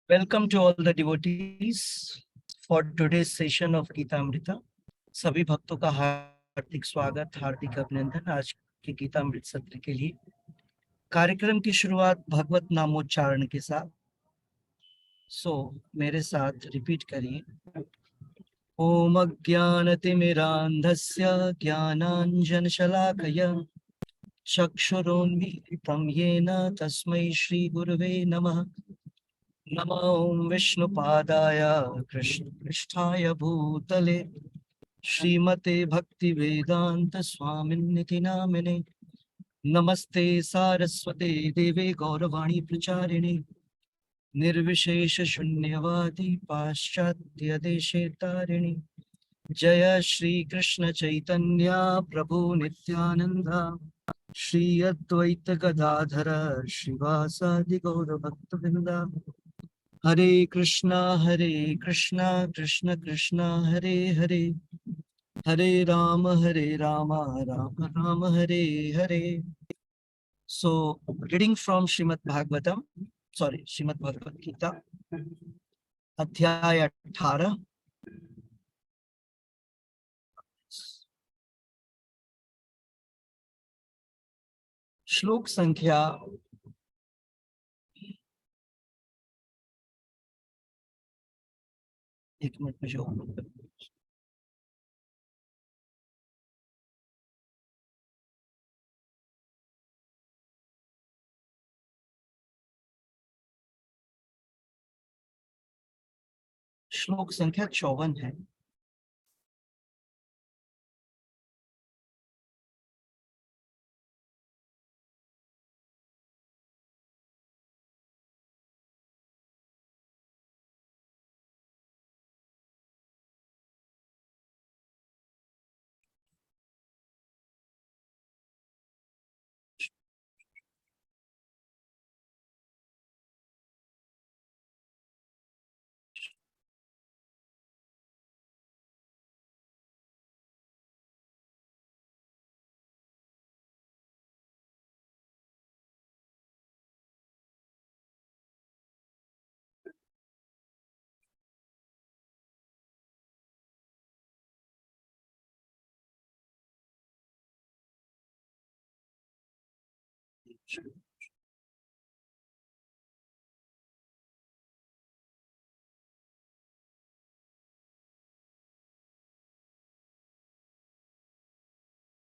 Welcome to all the devotees for today's session of Gita Amrita. सभी भक्तों का हार्दिक स्वागत, हार्दिक अभिनंदन आज के गीता अमृत सत्र के लिए। कार्यक्रम की शुरुआत भगवत नामोच्चारण के साथ। मेरे साथ रिपीट करिए। ओम अज्ञानतिमिरान्धस्य ज्ञानाञ्जनशलाकया चक्षुरोन्मीलितं येन तस्मै श्रीगुरवे नमः। नमो विष्णुपादाय कृष्णपृष्ठाय भूतले श्रीमते भक्तिवेदांत स्वामिन्निति नामिने। नमस्ते सारस्वते देवे गौरवाणी प्रचारिणे निर्विशेष शून्यवादी पाश्चात्य देशे तारिणी। जय श्री कृष्ण चैतन्य प्रभु नित्यानंद श्री अद्वैत गदाधर श्रीवासादि गौर भक्तवृंद। हरे कृष्णा कृष्ण कृष्णा हरे हरे, हरे Ram Ram Ram Hare Hare. So reading from Shrimad Bhagavad Gita अध्याय 18 श्लोक संख्या 1 मिनट में जो श्लोक संख्या 54 है।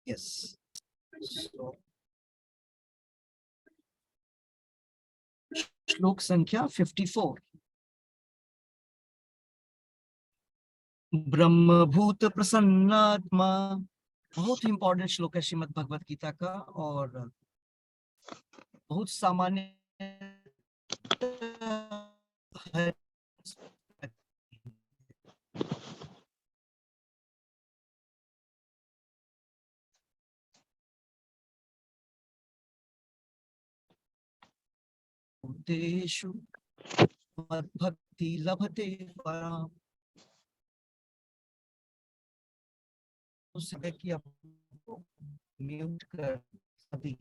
Yes. So, श्लोक संख्या 54। ब्रह्मभूत प्रसन्नात्मा, बहुत ही इंपॉर्टेंट श्लोक है श्रीमद् भगवत गीता का और बहुत सामान्य है। देशु मद्भक्ति लभते पराम। उससे कि अब म्यूट कर अभी,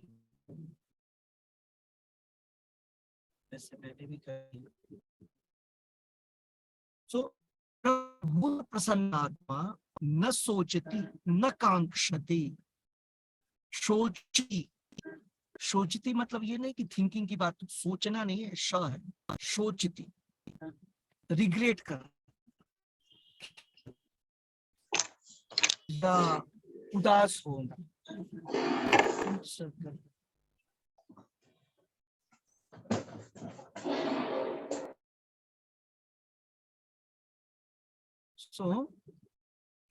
वैसे मैंने भी कर। प्रसन्नात्मा न सोचती न कांक्षती। सोचती, सोचती मतलब ये नहीं कि थिंकिंग की बात, सोचना नहीं है, श है। सोचती, रिग्रेट कर या उदास होना।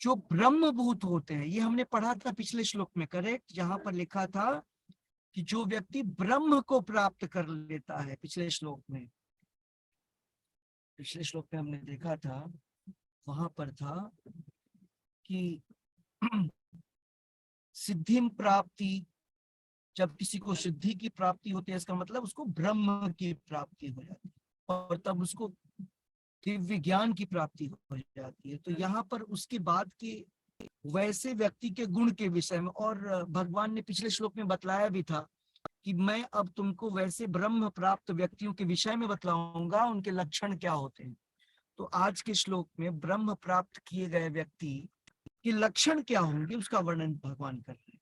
जो ब्रह्मभूत होते हैं, ये हमने पढ़ा था पिछले श्लोक में, करेक्ट। यहाँ पर लिखा था कि जो व्यक्ति ब्रह्म को प्राप्त कर लेता है, पिछले श्लोक में हमने देखा था, वहां पर था कि सिद्धि प्राप्ति, जब किसी को सिद्धि की प्राप्ति होती है, इसका मतलब उसको ब्रह्म की प्राप्ति हो जाती है और तब उसको दिव्य ज्ञान की प्राप्ति हो जाती है। तो यहाँ पर उसके बाद के वैसे व्यक्ति के गुण के विषय में, और भगवान ने पिछले श्लोक में बतलाया भी था कि मैं अब तुमको वैसे ब्रह्म प्राप्त व्यक्तियों के विषय में बतलाऊंगा, उनके लक्षण क्या होते हैं। तो आज के श्लोक में ब्रह्म प्राप्त किए गए व्यक्ति के लक्षण क्या होंगे उसका वर्णन भगवान कर रहे हैं।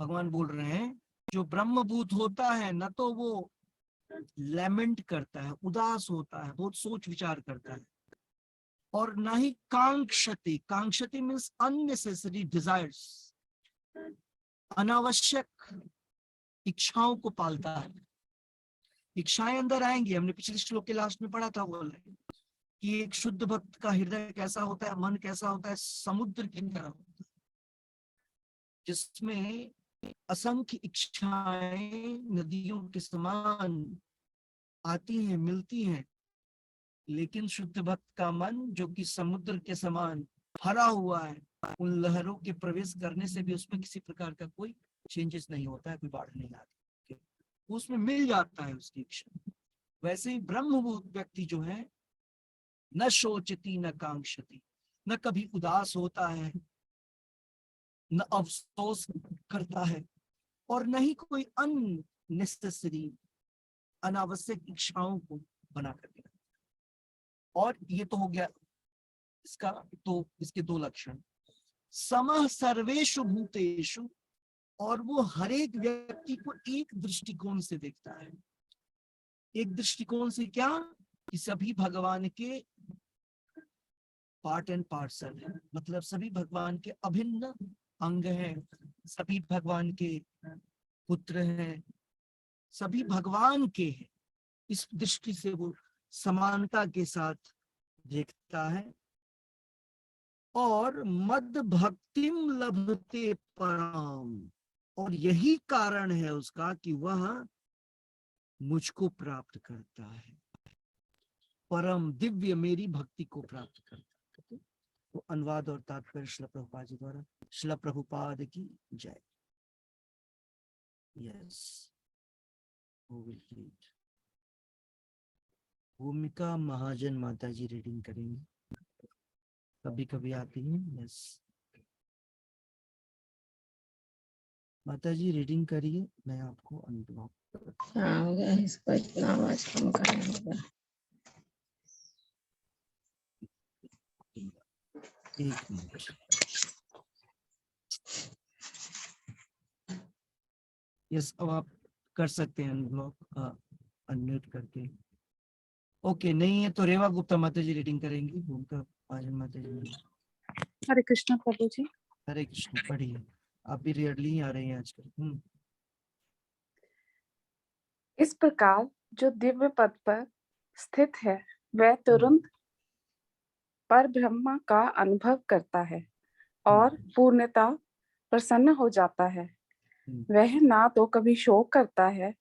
भगवान बोल रहे हैं जो ब्रह्मभूत होता है न तो वो लैमेंट करता है, उदास होता है, बहुत सोच विचार करता है, और ना ही कांक्षति, कांक्षति मीन्स अननेसेसरी डिजायर्स, अनावश्यक इच्छाओं को पालता है। इच्छाएं अंदर आएंगी, हमने पिछले श्लोक के लास्ट में पढ़ा था, बोल रहे कि एक शुद्ध भक्त का हृदय कैसा होता है, मन कैसा होता है, समुद्र की तरह होता है जिसमें असंख्य इच्छाएं नदियों के समान आती हैं, मिलती हैं। लेकिन शुद्ध भक्त का मन जो कि समुद्र के समान भरा हुआ है, उन लहरों के प्रवेश करने से भी उसमें किसी प्रकार का कोई चेंजेस नहीं होता है, कोई बाढ़ नहीं आती, उसमें मिल जाता है उसकी इच्छा। वैसे ही ब्रह्मभूत व्यक्ति जो है न शोचती न कांक्षती, न कभी उदास होता है, न अफसोस करता है, और न ही कोई अननेसेसरी अनावश्यक इच्छाओं को बना करके। और ये तो हो गया इसका, तो इसके दो लक्षण, समः सर्वेषु भूतेषु, और वो हर एक व्यक्ति को एक दृष्टिकोण से देखता है। एक दृष्टिकोण से क्या, कि सभी भगवान के पार्ट एंड पार्सल है, मतलब सभी भगवान के अभिन्न अंग हैं, सभी भगवान के पुत्र हैं, सभी भगवान के हैं। इस दृष्टि से वो समानता के साथ देखता है। और मद भक्तिम लभते परम, और यही कारण है उसका कि वह मुझको प्राप्त करता है, परम दिव्य मेरी भक्ति को प्राप्त करता है। तो अनुवाद और तात्पर्य श्रील प्रभुपाद जी द्वारा। श्रील प्रभुपाद की जय। यस, भूमिका महाजन माता जी रीडिंग करेंगे, कभी कभी आती है। यस माता जी रीडिंग करिए, मैं आपको अनब्लॉक। हाँ हो गया, इसको इतना आवाज कम करना होगा। एक मिनट। यस, अब आप कर सकते हैं अनब्लॉक, अनम्यूट करके। ओके, नहीं है तो रेवा गुप्ता माता जी रीडिंग करेंगी। भूमिका महाजन माता जी। हरे कृष्ण प्रभु जी। हरे कृष्ण, पढ़िए। आप भी रेयरली ही आ रहे हैं आजकल। इस प्रकार जो दिव्य पद पर स्थित है वह तुरंत पर ब्रह्म का अनुभव करता है और पूर्णता प्रसन्न हो जाता है। वह ना तो कभी शोक करता है,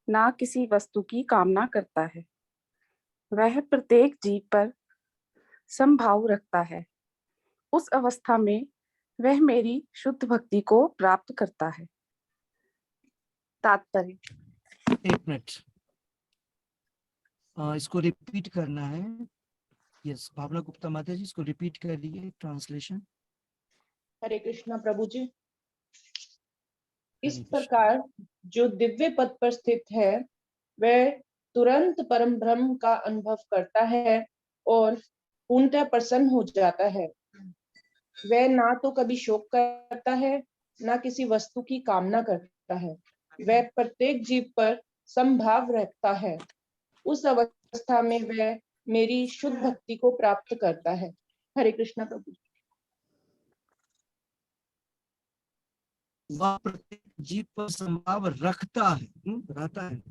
ना किसी वस्तु की कामना करता है। वह प्रत्येक जीव पर समभाव रखता है। उस अवस्था में वह मेरी शुद्ध भक्ति को प्राप्त करता है। तात्पर्य। एक मिनट, इसको रिपीट करना है। यस, भावना गुप्ता माता जी इसको रिपीट करिए, ट्रांसलेशन। हरे कृष्णा प्रभु जी। इस प्रकार जो दिव्य पद पर स्थित है वह तुरंत परम ब्रह्म का अनुभव करता है और पूर्णतः प्रसन्न हो जाता है। वह ना तो कभी शोक करता है, ना किसी वस्तु की कामना करता है। वह प्रत्येक जीव पर समभाव रखता है। उस अवस्था में वह मेरी शुद्ध भक्ति को प्राप्त करता है। हरे कृष्णा प्रभु। वह प्रत्येक जीव पर संभाव रखता है, रहता है।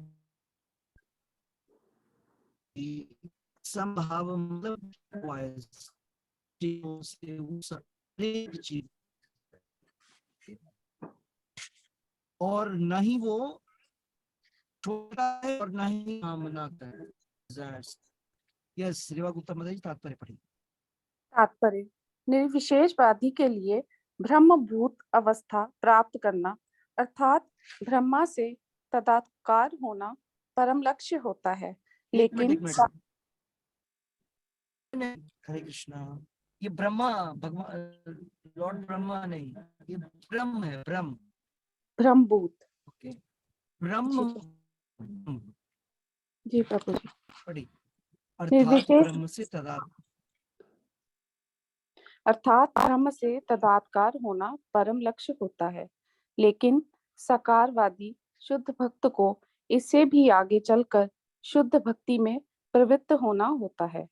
संभाव मतलब और न ही वो छोटा है और न ही कामना है। यस, रेवा गुप्ता माता जी तात्पर्य पढ़िए। तात्पर्य। निर्विशेषवादी के लिए ब्रह्मभूत अवस्था प्राप्त करना अर्थात ब्रह्मा से तदाकार होना परम लक्ष्य होता है। लेकिन एक मिनट। हरे कृष्णा, ये ब्रह्मा भगवान लॉर्ड ब्रह्मा नहीं, ये ब्रह्म है, ब्रह्म ब्रह्मभूत। ओके, ब्रह्म जी प्रभु जी। पढ़ी अर्थात निर्विशेष ब्रह्म से तदात्म अर्थात ब्रह्म से तदात्कार होना परम लक्ष्य होता है, लेकिन सकारवादी शुद्ध भक्त को इससे भी आगे चलकर शुद्ध भक्ति में प्रवृत्त होना होता है।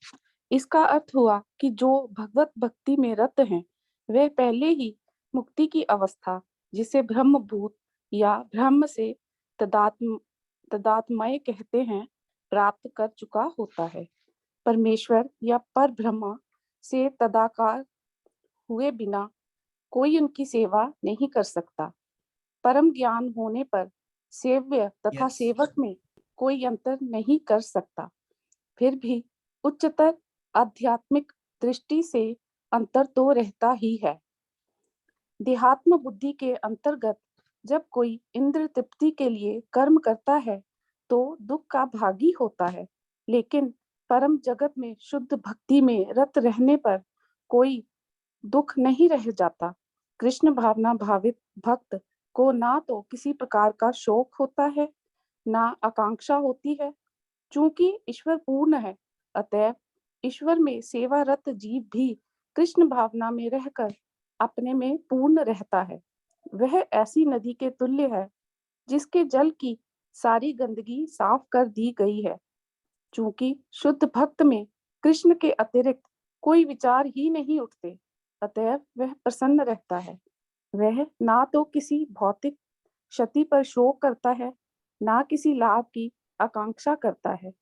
इसका अर्थ हुआ कि जो भगवत भक्ति में रत हैं, वे पहले ही मुक्ति की अवस्था, जिसे ब्रह्मभूत या ब्रह्म से तदात्मय कहते हैं, प्राप्त कर चुका होता है। परमेश्वर या पर ब्रह्मा से तदाकार हुए बिना कोई उनकी सेवा नहीं कर सकता। परम ज्ञान होने पर सेव्य तथा Yes. सेवक में कोई अंतर नहीं कर सकता। फिर भी उच्चतर आध्यात्मिक दृष्टि से अंतर तो रहता ही है। देहात्म बुद्धि के अंतर्गत जब कोई इंद्र तृप्ति के लिए कर्म करता है तो दुख का भागी होता है, लेकिन परम जगत में शुद्ध भक्ति में रत रहने पर कोई दुख नहीं रह जाता। कृष्ण भावना भावित भक्त को ना तो किसी प्रकार का शोक होता है, ना आकांक्षा होती है। चूंकि ईश्वर पूर्ण है, अतएव ईश्वर में सेवारत जीव भी कृष्ण भावना में रहकर अपने में पूर्ण रहता है। वह ऐसी नदी के तुल्य है जिसके जल की सारी गंदगी साफ कर दी गई है। चूंकि शुद्ध भक्त में कृष्ण के अतिरिक्त कोई विचार ही नहीं उठते, अतएव वह प्रसन्न रहता है। वह ना तो किसी भौतिक क्षति पर शोक करता है, ना किसी लाभ की आकांक्षा करता है,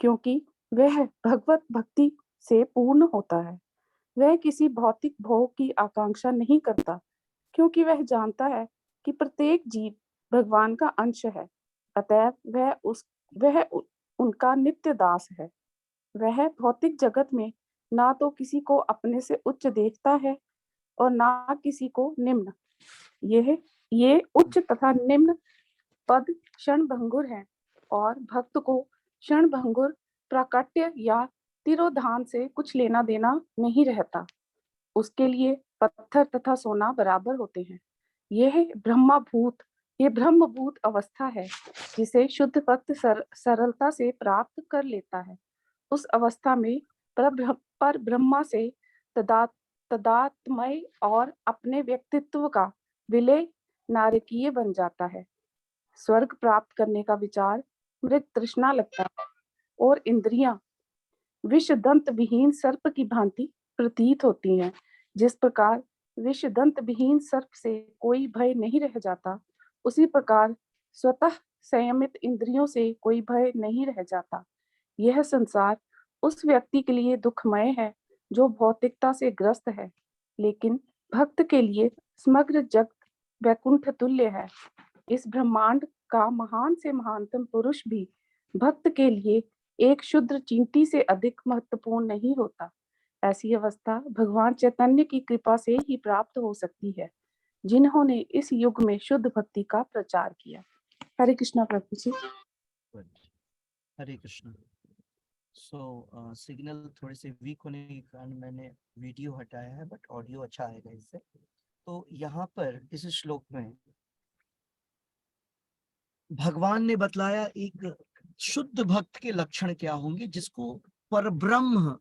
क्योंकि वह भगवत भक्ति से पूर्ण होता है। वह किसी भौतिक भोग की आकांक्षा नहीं करता, क्योंकि वह जानता है कि प्रत्येक जीव भगवान का अंश है, अतएव वह उनका नित्य दास है। वह भौतिक जगत में ना तो किसी को अपने से उच्च देखता है और ना किसी को निम्न। ये उच्च तथा निम्न पद क्षणभंगुर है और भक्त को क्षणभंगुर प्राकट्य या तिरोधान से कुछ लेना देना नहीं रहता। उसके लिए पत्थर तथा सोना बराबर होते हैं। ये ब्रह्मभूत अवस्था है जिसे शुद्ध भक्त सरलता से प्राप्त कर लेता है। उस अवस्था में पर ब्रह्मा से तदात्मय और अपने व्यक्तित्व का विलय नारकीय बन जाता है। स्वर्ग प्राप्त करने का विचार मृत तृष्णा लगता है और इंद्रियां विषदंत विहीन सर्प की भांति प्रतीत होती हैं। जिस प्रकार विषदंत विहीन सर्प से कोई भय नहीं रह जाता, उसी प्रकार स्वतः संयमित इंद्रियों से कोई भय नहीं रह जाता। यह संसार उस व्यक्ति के लिए दुखमय है जो भौतिकता से ग्रस्त है, लेकिन भक्त के लिए समग्र जगत वैकुंठ तुल्य है। इस ब्रह्मांड का महान से महानतम पुरुष भी भक्त के लिए एक क्षुद्र चींटी से अधिक महत्वपूर्ण नहीं होता। ऐसी अवस्था भगवान चैतन्य की कृपा से ही प्राप्त हो सकती है, जिन्होंने इस युग में शुद्ध भक्ति का प्रचार किया। हरे कृष्णा प्रभु जी। हरे कृष्ण। सिग्नल थोड़े से वीक होने के कारण मैंने वीडियो हटाया है, बट ऑडियो अच्छा आएगा इससे। तो यहाँ पर इस श्लोक में भगवान ने बतलाया एक शुद्ध भक्त के लक्षण क्या होंगे, जिसको परब्रह्म,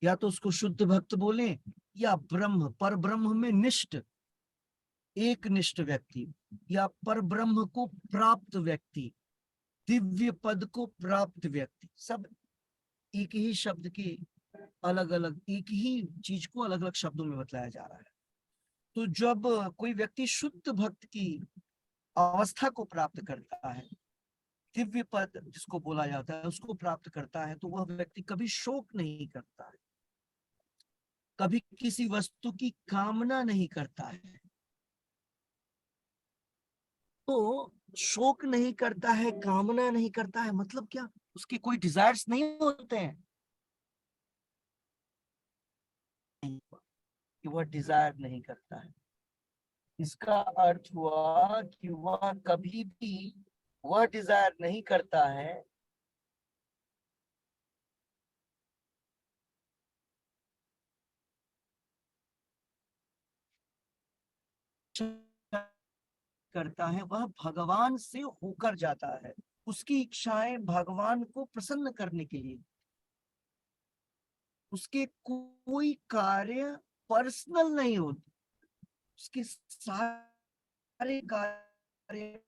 या तो उसको शुद्ध भक्त बोले या ब्रह्म, पर ब्रह्म में निष्ठ, एक निष्ठ व्यक्ति, या पर ब्रह्म को प्राप्त व्यक्ति, दिव्य पद को प्राप्त व्यक्ति, सब एक ही शब्द के अलग अलग, एक ही चीज को अलग अलग शब्दों में बतलाया जा रहा है। तो जब कोई व्यक्ति शुद्ध भक्त की अवस्था को प्राप्त करता है, दिव्य पद जिसको बोला जाता है उसको प्राप्त करता है, तो वह व्यक्ति कभी शोक नहीं करता है, कभी किसी वस्तु की कामना नहीं करता है। तो शोक नहीं करता है, कामना नहीं करता है, मतलब क्या? उसके कोई डिजायर्स नहीं होते हैं कि वह डिजायर नहीं करता है। इसका अर्थ हुआ कि वह कभी भी वह डिजायर नहीं करता है करता है वह भगवान से होकर जाता है। उसकी इच्छाएं भगवान को प्रसन्न करने के लिए, उसके कोई कार्य पर्सनल नहीं होते, उसके सारे कार्य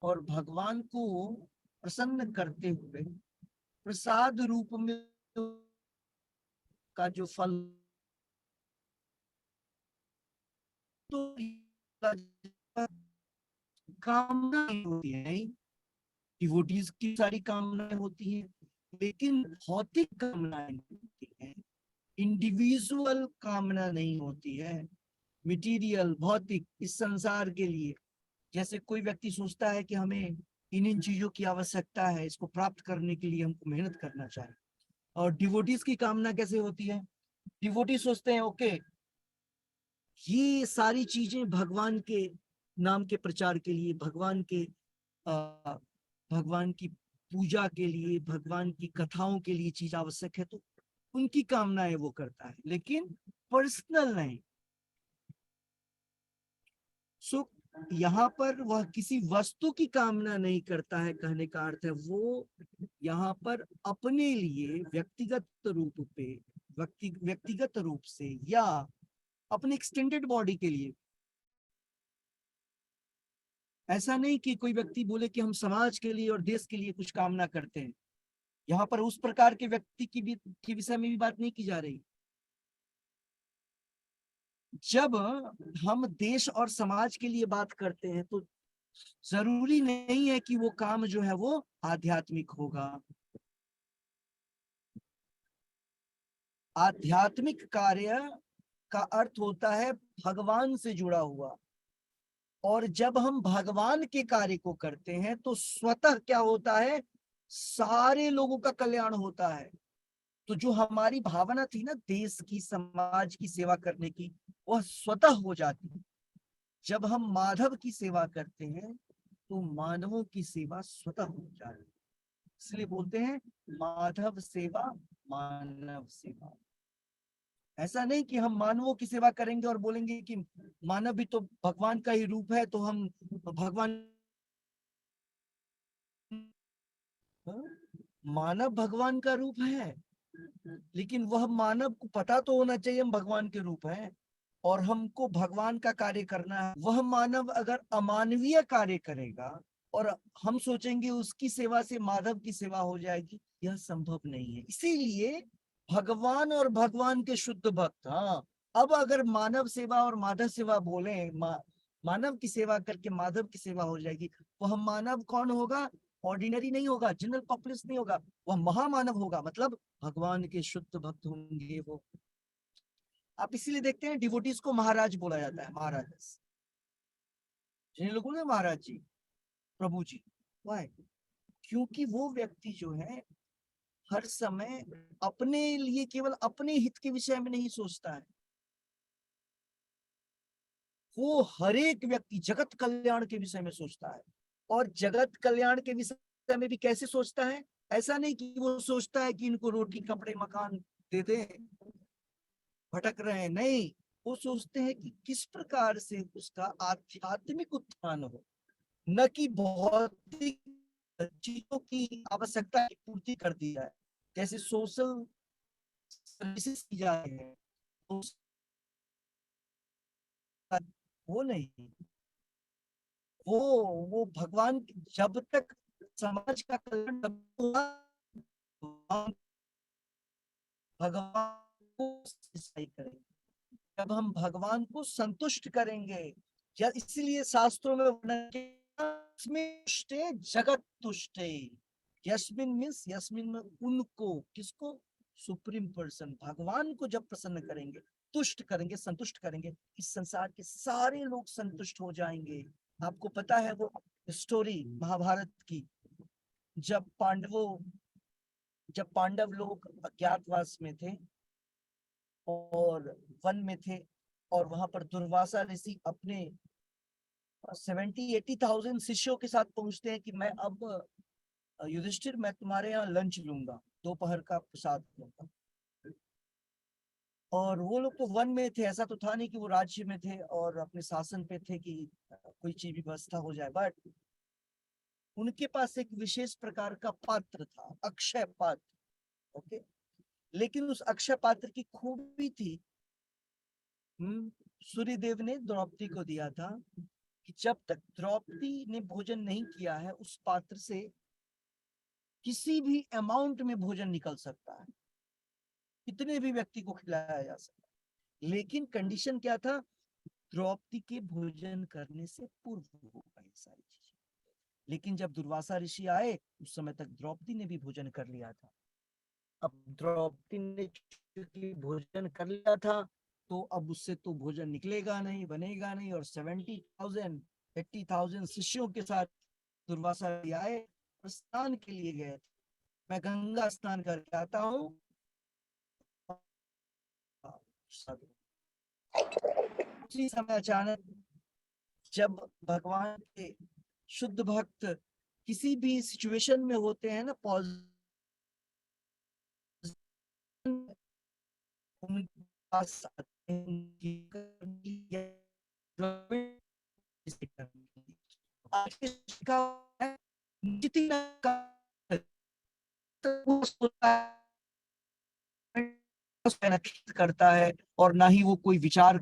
और भगवान को प्रसन्न करते हुए प्रसाद रूप में का जो फल तो कामना नहीं होती है, डिवोटीज की सारी कामनाएं होती हैं, लेकिन भौतिक कामनाएं नहीं होती हैं, इंडिविजुअल कामना नहीं होती है, मटेरियल भौतिक इस संसार के लिए। जैसे कोई व्यक्ति सोचता है कि हमें इन चीजों की आवश्यकता है, इसको प्राप्त करने के लिए हमको मेहनत करना चाहिए। और डिवोटीज की कामना कैसे होती है? डिवोटी सोचते हैं ओके, ये सारी चीजें भगवान के नाम के प्रचार के लिए, भगवान की पूजा के लिए, भगवान की कथाओं के लिए चीज आवश्यक है, तो उनकी कामनाएं वो करता है, लेकिन पर्सनल नहीं। सो यहाँ पर वह किसी वस्तु की कामना नहीं करता है, कहने का अर्थ है वो यहाँ पर अपने लिए व्यक्तिगत रूप से या अपने एक्सटेंडेड बॉडी के लिए। ऐसा नहीं कि कोई व्यक्ति बोले कि हम समाज के लिए और देश के लिए कुछ कामना करते हैं। यहाँ पर उस प्रकार के व्यक्ति के विषय में भी बात नहीं की जा रही। जब हम देश और समाज के लिए बात करते हैं तो जरूरी नहीं है कि वो काम जो है वो आध्यात्मिक होगा। आध्यात्मिक कार्य का अर्थ होता है भगवान से जुड़ा हुआ, और जब हम भगवान के कार्य को करते हैं तो स्वतः क्या होता है, सारे लोगों का कल्याण होता है। तो जो हमारी भावना थी ना देश की, समाज की सेवा करने की, वह स्वतः हो जाती है। जब हम माधव की सेवा करते हैं तो मानवों की सेवा स्वतः हो जाती है। इसलिए बोलते हैं माधव सेवा मानव सेवा। ऐसा नहीं कि हम मानवों की सेवा करेंगे और बोलेंगे कि मानव भी तो भगवान का ही रूप है, तो हम भगवान, मानव भगवान का रूप है, लेकिन वह मानव को पता तो होना चाहिए हम भगवान के रूप हैं और हमको भगवान का कार्य करना है। वह मानव अगर अमानवीय कार्य करेगा और हम सोचेंगे उसकी सेवा से माधव की सेवा हो जाएगी, यह संभव नहीं है। इसीलिए भगवान और भगवान के शुद्ध भक्त, हाँ, अब अगर मानव सेवा और माधव सेवा बोले, मानव की सेवा करके माधव की सेवा हो जाएगी, वह मानव कौन होगा? ऑर्डिनरी नहीं होगा, जनरल पॉपुलेशन नहीं होगा, वह महामानव होगा, मतलब भगवान के शुद्ध भक्त होंगे वो। आप इसीलिए देखते हैं डिवोटीज को महाराज बोला जाता है, महाराज, जिन लोगों ने महाराज जी, प्रभु जी। वाह? क्योंकि वो व्यक्ति जो है हर समय अपने लिए, केवल अपने हित के विषय में नहीं सोचता है, वो हर एक व्यक्ति जगत कल्याण के विषय में सोचता है। और जगत कल्याण के विषय में भी कैसे सोचता है? ऐसा नहीं कि वो सोचता है कि इनको रोटी कपड़े मकान दे दे, भटक रहे हैं, नहीं, वो सोचते हैं कि किस प्रकार से उसका आध्यात्मिक उत्थान हो, न कि भौतिक चीजों की आवश्यकता की पूर्ति कर दी जाए। जैसे सोशल सर्विसेज की जा रही है, वो नहीं, वो भगवान, जब तक समाज का कल्याण भगवान को सिंचाई करेंगे, जब हम भगवान को संतुष्ट करेंगे। या इसलिए शास्त्रों में जगत तुष्टे, यस्मिन मीन्स यस्मिन में उनको, किसको? सुप्रीम पर्सन, भगवान को जब प्रसन्न करेंगे, तुष्ट करेंगे, संतुष्ट करेंगे, इस संसार के सारे लोग संतुष्ट हो जाएंगे। आपको पता है वो स्टोरी महाभारत की, जब पांडव लोग अज्ञातवास में थे और वन में थे, और वहां पर दुर्वासा ऋषि अपने 70-80,000 शिष्यों के साथ पहुंचते हैं कि मैं अब युधिष्ठिर, मैं तुम्हारे यहाँ लंच लूंगा, दोपहर का प्रसाद लूंगा। और वो लोग तो वन में थे, ऐसा तो था नहीं कि वो राज्य में थे और अपने शासन पे थे कि कोई चीज भी व्यवस्था हो जाए, बट उनके पास एक विशेष प्रकार का पात्र था, अक्षय पात्र। ओके, लेकिन उस अक्षय पात्र की खूबी थी, सूर्यदेव ने द्रौपदी को दिया था कि जब तक द्रौपदी ने भोजन नहीं किया है, उस पात्र से किसी भी अमाउंट में भोजन निकल सकता है, कितने भी व्यक्ति को खिलाया जा सकता है। लेकिन कंडीशन क्या था? द्रौपदी के भोजन करने से पूर्व होगा ये सारी चीजें। लेकिन जब दुर्वासा ऋषि आए, उस समय तक द्रौपदी ने भी भोजन कर लिया था। अब द्रौपदी ने चूंकि भोजन कर लिया था, तो अब उससे तो भोजन निकलेगा नहीं, बनेगा नहीं। और 70,000 80,000 शिष्यों के साथ दुर्वासा आए और स्नान के लिए गए थे। मैं गंगा स्नान करके आता हूँ। उसी समय अचानक जब भगवान के शुद्ध भक्त किसी भी सिचुएशन में होते हैं ना, उनके पास आते हैं, करता है और ना ही वो कोई विचार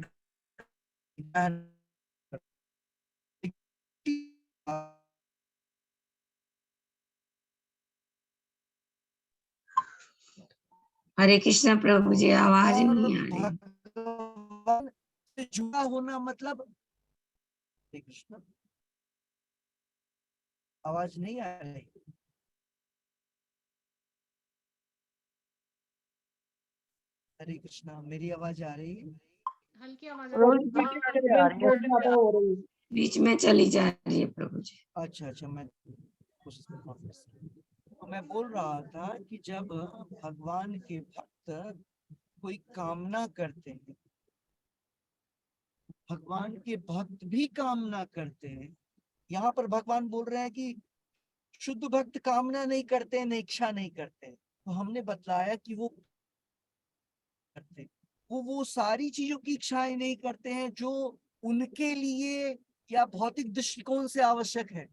हरे कृष्णा प्रभु जी, आवाज और नहीं आ रही। भगवान से जुड़ा होना मतलब, हरे कृष्ण, आवाज नहीं आ रही? हरे कृष्णा, मेरी आवाज आ रही है? हल्की आवाज प्रभु जी की डिस्टर्बेंस बहुत ज्यादा हो रही है। बीच में चली जा रही है प्रभु जी। अच्छा अच्छा, मैं कोशिश करता हूँ। तो मैं बोल रहा था कि जब भगवान के भक्त कोई कामना करते हैं, भगवान के भक्त भी कामना करते हैं। यहाँ पर भगवान बोल रहे हैं कि शुद्ध भक्त कामना नहीं करते हैं, इच्छा नहीं करते हैं। तो हमने बतलाया कि वो करते, वो सारी चीजों की इच्छाएं नहीं करते हैं जो उनके लिए या भौतिक दृष्टिकोण से आवश्यक है।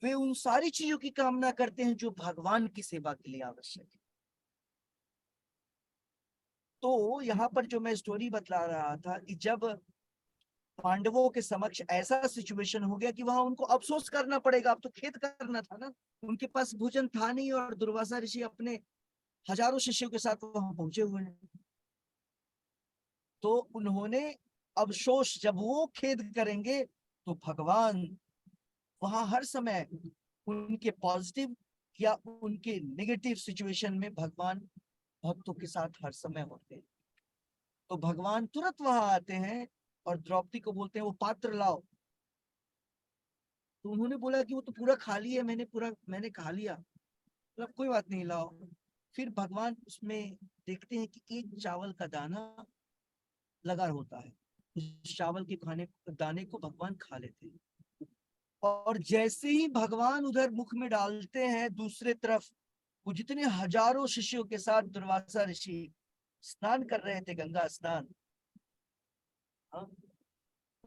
वे उन सारी चीजों की कामना करते हैं जो भगवान की सेवा के लिए आवश्यक है। तो यहाँ पर जो मैं स्टोरी बतला रहा था कि जब पांडवों के समक्ष ऐसा सिचुएशन हो गया कि वहां उनको अफसोस करना पड़ेगा, अब तो खेद करना था ना, उनके पास भोजन था नहीं और दुर्वासा ऋषि अपने हजारों शिष्यों के साथ वहां पहुंचे हुए हैं। तो उन्होंने अफसोस, जब वो खेद करेंगे तो भगवान वहां हर समय उनके पॉजिटिव या उनके नेगेटिव सिचुएशन में भगवान भक्तों के साथ हर समय होते हैं। तो भगवान तुरंत वहां आते हैं और द्रौपदी को बोलते हैं वो पात्र लाओ। तो उन्होंने बोला कि वो तो पूरा खाली है, मैंने खा लिया। मतलब कोई बात नहीं, लाओ। फिर भगवान उसमें देखते हैं कि एक चावल का दाना लगा होता है, उस चावल के खाने दाने को भगवान खा लेते हैं। और जैसे ही भगवान उधर मुख में डालते हैं, दूसरे तरफ वो जितने हजारों शिष्यों के साथ दुर्वासा ऋषि स्नान कर रहे थे, गंगा स्नान, हाँ,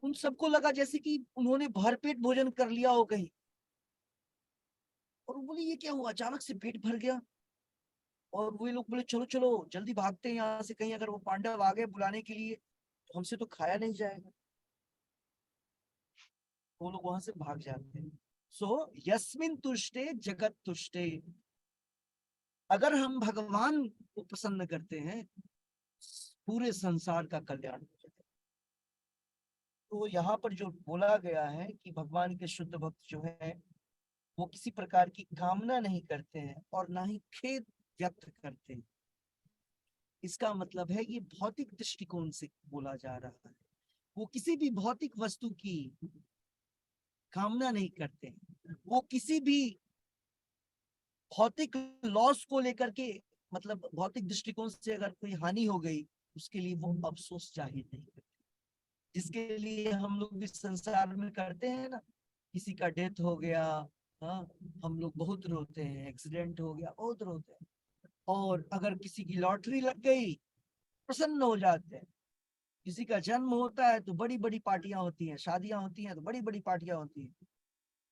उन सबको लगा जैसे कि उन्होंने भरपेट भोजन कर लिया हो कहीं। और वो बोले ये क्या हुआ, अचानक से पेट भर गया। और वो लोग बोले चलो चलो जल्दी भागते हैं यहाँ से, कहीं अगर वो पांडव आ गए बुलाने के लिए तो हमसे तो खाया नहीं जाएगा। वो लोग वहां से भाग जाते हैं। सो यस्मिन तुष्टे जगत तुष्टे, अगर हम भगवान को प्रसन्न करते हैं, पूरे संसार का कल्याण हो जाता है। तो यहाँ पर जो बोला गया है कि भगवान के शुद्ध भक्त जो है वो किसी प्रकार की कामना नहीं करते हैं और ना ही खेद व्यक्त करते हैं। इसका मतलब है ये भौतिक दृष्टिकोण से बोला जा रहा है। वो किसी भी भौतिक वस्तु की कामना नहीं करते, वो किसी भी भौतिक लॉस को लेकर के, मतलब भौतिक दृष्टिकोण से अगर कोई हानि हो गई उसके लिए वो अफसोस जाहिर नहीं करते, जिसके लिए हम लोग भी संसार में करते हैं ना। किसी का डेथ हो गया, हाँ, हम लोग बहुत रोते हैं, एक्सीडेंट हो गया बहुत रोते हैं। और अगर किसी की लॉटरी लग गई प्रसन्न हो जाते हैं। किसी का जन्म होता है तो बड़ी बड़ी पार्टियां होती हैं, शादियां होती हैं तो बड़ी बड़ी पार्टियां होती हैं।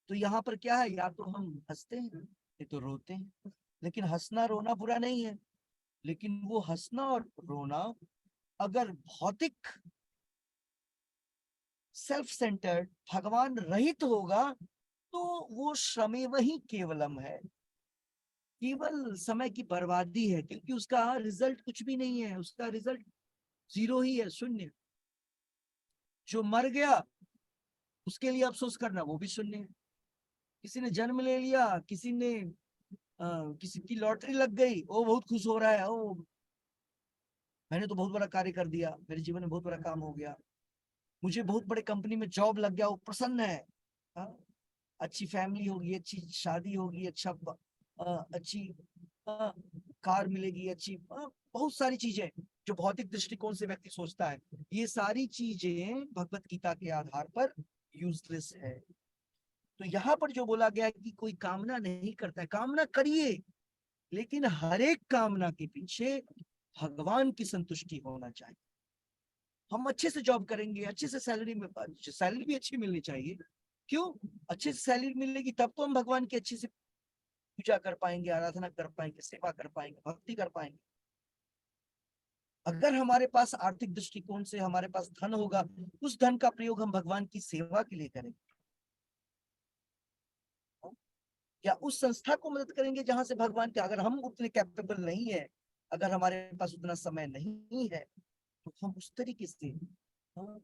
तो यहाँ पर क्या है, या तो हम हंसते हैं या तो रोते हैं। लेकिन हंसना रोना बुरा नहीं है, लेकिन वो हंसना और रोना अगर भौतिक सेल्फ सेंटर्ड भगवान रहित होगा तो वो श्रमेव ही केवलम है, केवल समय की बर्बादी है, क्योंकि उसका रिजल्ट कुछ भी नहीं है, उसका रिजल्ट जीरो ही है, शून्य। जो मर गया उसके लिए अफसोस करना वो भी शून्य है। किसी ने जन्म ले लिया, किसी की लॉटरी लग गई, वो बहुत खुश हो रहा है, ओ मैंने तो बहुत बड़ा कार्य कर दिया, मेरे जीवन में बहुत बड़ा काम हो गया, मुझे बहुत बड़े कंपनी में जॉब लग गया, वो प्रसन्न है। हाँ? अच्छी फैमिली होगी, अच्छी शादी होगी, अच्छी अ, कार मिलेगी, बहुत सारी चीजें जो भौतिक दृष्टिकोण से व्यक्ति सोचता है, ये सारी चीजें भगवत गीता के आधार पर यूजलेस है। तो यहाँ पर जो बोला गया है कि कोई कामना नहीं करता है, कामना करिए, लेकिन हर एक कामना के पीछे भगवान की संतुष्टि होना चाहिए। हम अच्छे से जॉब करेंगे, अच्छे से सैलरी भी अच्छी मिलनी चाहिए। क्यों? अच्छे से सैलरी मिलेगी तब तो हम भगवान की अच्छे से पूजा कर पाएंगे, आराधना कर पाएंगे, सेवा कर पाएंगे, भक्ति कर पाएंगे। अगर हमारे पास आर्थिक दृष्टिकोण से हमारे पास धन होगा, उस धन का प्रयोग हम भगवान की सेवा के लिए करेंगे, या उस संस्था को मदद करेंगे जहां से भगवान के, अगर हम उतने कैपेबल नहीं है, अगर हमारे पास उतना समय नहीं है, तो हम उस तरीके से, हाँ,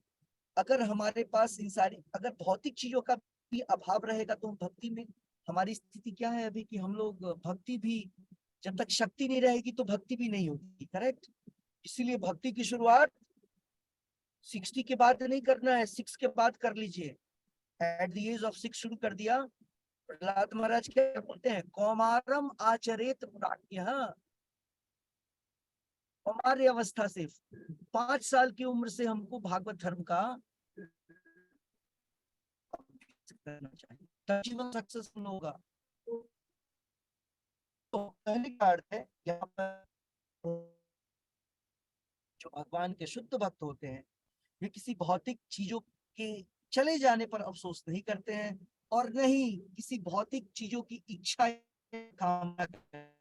अगर हमारे पास इन सारी, अगर भौतिक चीजों का भी अभाव रहेगा तो हम भक्ति में, हमारी स्थिति क्या है अभी कि हम लोग भक्ति भी, जब तक शक्ति नहीं रहेगी तो भक्ति भी नहीं होगी, करेक्ट। इसीलिए भक्ति की शुरुआत 60 के बाद नहीं करना है, 6 के बाद कर लीजिए। एट द एज ऑफ 6 शुरू कर दिया। प्रहलाद महाराज क्या बोलते हैं, कौमारम आचरेत प्राज्ञः, कौमार्य अवस्था से 5 साल की उम्र से हमको भागवत धर्म का करना चाहिए, तब जीवन सक्सेसफुल होगा। तो पहले का अर्थ है यहाँ पर, जो भगवान के शुद्ध भक्त होते हैं, वे किसी भौतिक चीजों के चले जाने पर अफसोस नहीं करते हैं, और न ही किसी भौतिक चीजों की इच्छा कामना करते हैं।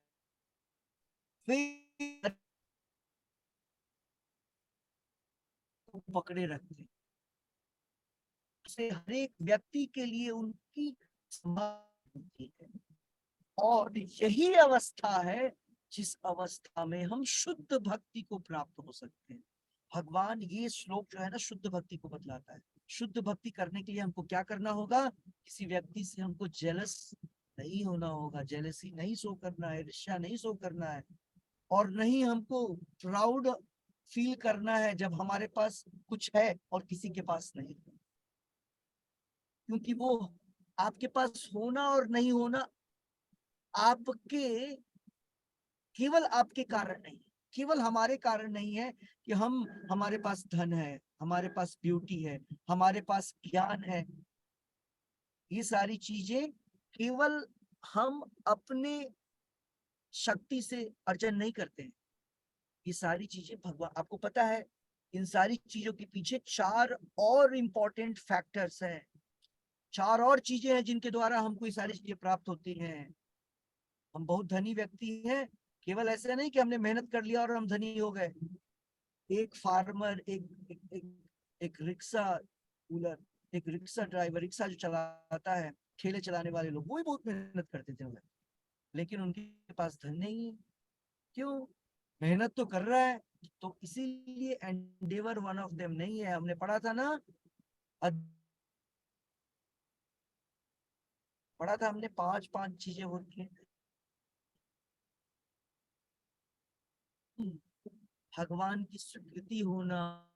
वे पकड़े रखते हैं, हर एक व्यक्ति के लिए उनकी संभाल होती है, और यही अवस्था है जिस अवस्था में हम शुद्ध भक्ति को प्राप्त हो सकते हैं। भगवान ये श्लोक जो है ना, शुद्ध भक्ति को बतलाता है। शुद्ध भक्ति करने के लिए हमको क्या करना होगा, किसी व्यक्ति से हमको जेलस नहीं होना होगा, जेलसी नहीं शो करना है, ईर्ष्या नहीं शो करना है, और नहीं हमको प्राउड फील करना है जब हमारे पास कुछ है और किसी के पास नहीं, क्योंकि वो आपके पास होना और नहीं होना आपके, केवल आपके कारण नहीं, केवल हमारे कारण नहीं है कि हमारे पास धन है, हमारे पास ब्यूटी है, हमारे पास ज्ञान है, ये सारी चीजें केवल हम अपने शक्ति से अर्जन नहीं करते हैं। ये सारी चीजें भगवान, आपको पता है, इन सारी चीजों के पीछे 4 और इम्पोर्टेंट फैक्टर्स हैं, 4 और चीजें हैं जिनके द्वारा हमको ये सारी चीजें प्राप्त होती हैं। हम बहुत धनी व्यक्ति हैं, केवल ऐसे नहीं कि हमने मेहनत कर लिया और हम धनी हो गए। एक फार्मर, एक रिक्शा कूलर, एक रिक्शा ड्राइवर, रिक्शा जो चलाता है, ठेले चलाने वाले लोग, वो भी बहुत मेहनत करते थे, लेकिन उनके पास धन नहीं है। क्यों? मेहनत तो कर रहा है, तो इसीलिए एंडेवर वन ऑफ देम नहीं है। हमने पढ़ा था ना, पढ़ा था हमने, 5 चीजें होती हैं भगवान की स्वीकृति होना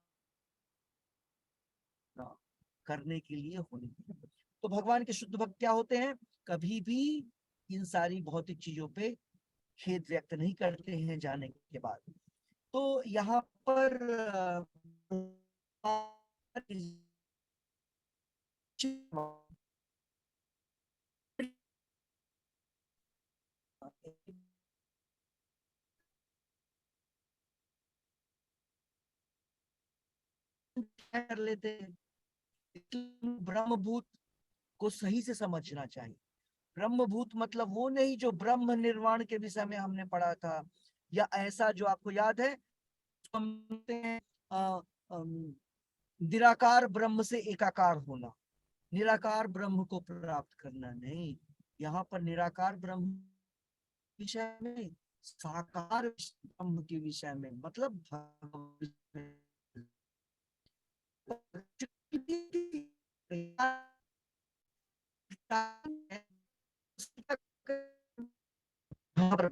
करने के लिए होनी। तो भगवान के शुद्ध भक्त क्या होते हैं, कभी भी इन सारी भौतिक चीजों पे खेद व्यक्त नहीं करते हैं जाने के बाद। तो यहाँ पर कर लेते हैं। ब्रह्मभूत को सही से समझना चाहिए। ब्रह्मभूत मतलब वो नहीं जो ब्रह्म निर्वाण के विषय में हमने पढ़ा था, या ऐसा जो आपको याद है निराकार ब्रह्म से एकाकार होना, निराकार ब्रह्म को प्राप्त करना नहीं। यहाँ पर निराकार ब्रह्म विषय में, साकार ब्रह्म के विषय में, मतलब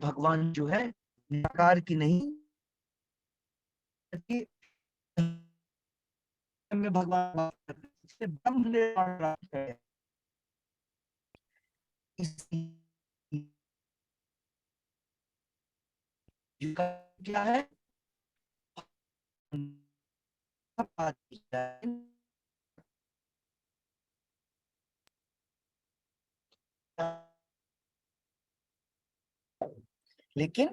भगवान जो है निराकार की नहीं में भगवान ब्रह्म निर्वाण प्राप्त है। क्या है लेकिन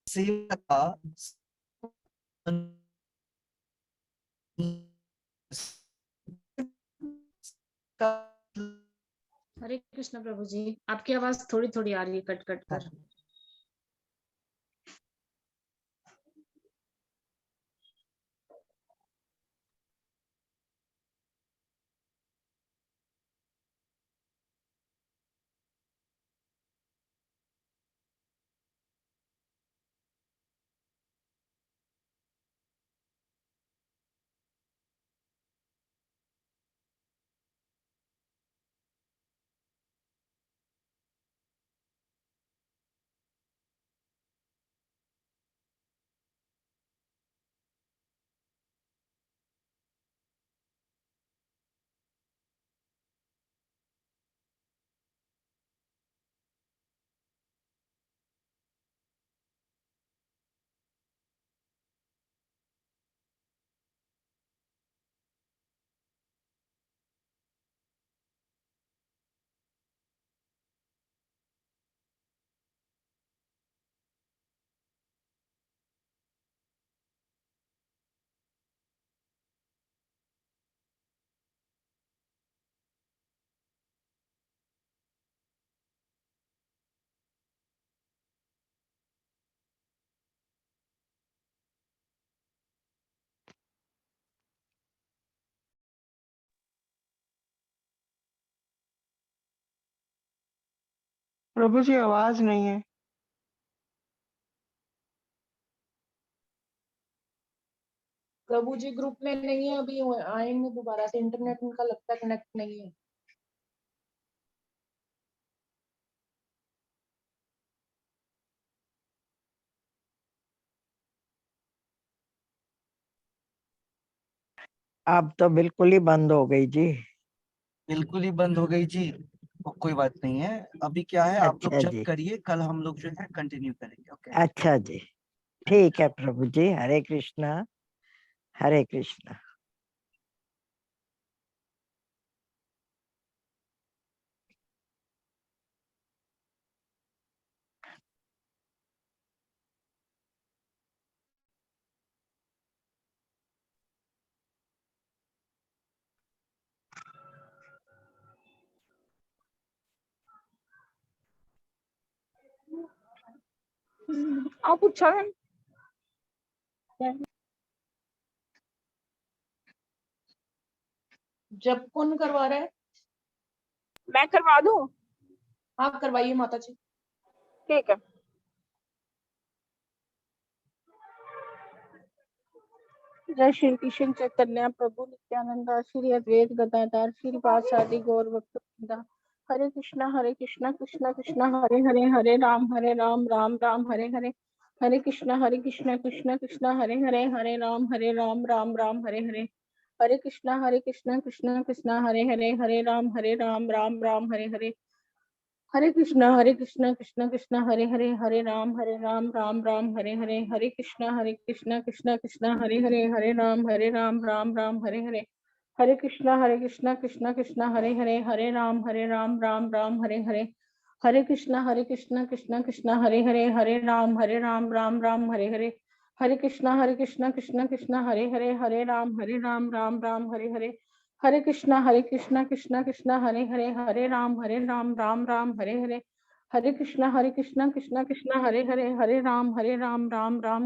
सेवा का हरे कृष्ण प्रभु जी, आपकी आवाज थोड़ी थोड़ी आ रही है, कट कट कर। प्रभु जी आवाज नहीं है। प्रभु जी ग्रुप में नहीं है अभी, आएंगे दोबारा से, इंटरनेट उनका लगता है कनेक्ट नहीं है। अब तो बिल्कुल ही बंद हो गई जी। बिल्कुल ही बंद हो गई जी। कोई बात नहीं है, अभी क्या है आप लोग अच्छा जब जी, करिए, कल हम लोग जो है कंटिन्यू करेंगे। ओके अच्छा जी, ठीक है प्रभु जी। हरे कृष्णा, हरे कृष्णा। आप पूछा है जब कौन करवा रहा है? मैं करवा दूं? हाँ करवाइए माता जी। ठीक है। जय श्री कृष्ण चैतन्य प्रभु नित्यानंद श्री अद्वैत गदाधर श्री पादशादी गौर भक्तवृंदा। हरे कृष्णा कृष्णा कृष्णा हरे हरे, हरे राम राम राम हरे हरे। हरे कृष्णा कृष्णा कृष्णा हरे हरे, हरे राम राम राम हरे हरे। हरे कृष्णा कृष्णा कृष्णा हरे हरे, हरे राम राम राम हरे हरे। हरे कृष्णा कृष्णा कृष्णा हरे हरे, हरे राम राम राम हरे हरे। हरे कृष्णा कृष्णा कृष्णा हरे हरे, हरे राम राम राम हरे हरे। हरे कृष्णा कृष्णा कृष्णा हरे हरे, हरे राम राम राम हरे हरे। हरे कृष्णा कृष्णा कृष्णा हरे हरे, हरे राम राम राम हरे हरे, हरे कृष्णा कृष्णा कृष्णा हरे हरे, हरे राम राम राम हरे हरे, हरे कृष्णा कृष्णा कृष्णा हरे हरे, हरे राम राम राम हरे हरे, हरे कृष्णा कृष्णा कृष्णा हरे हरे, हरे राम राम राम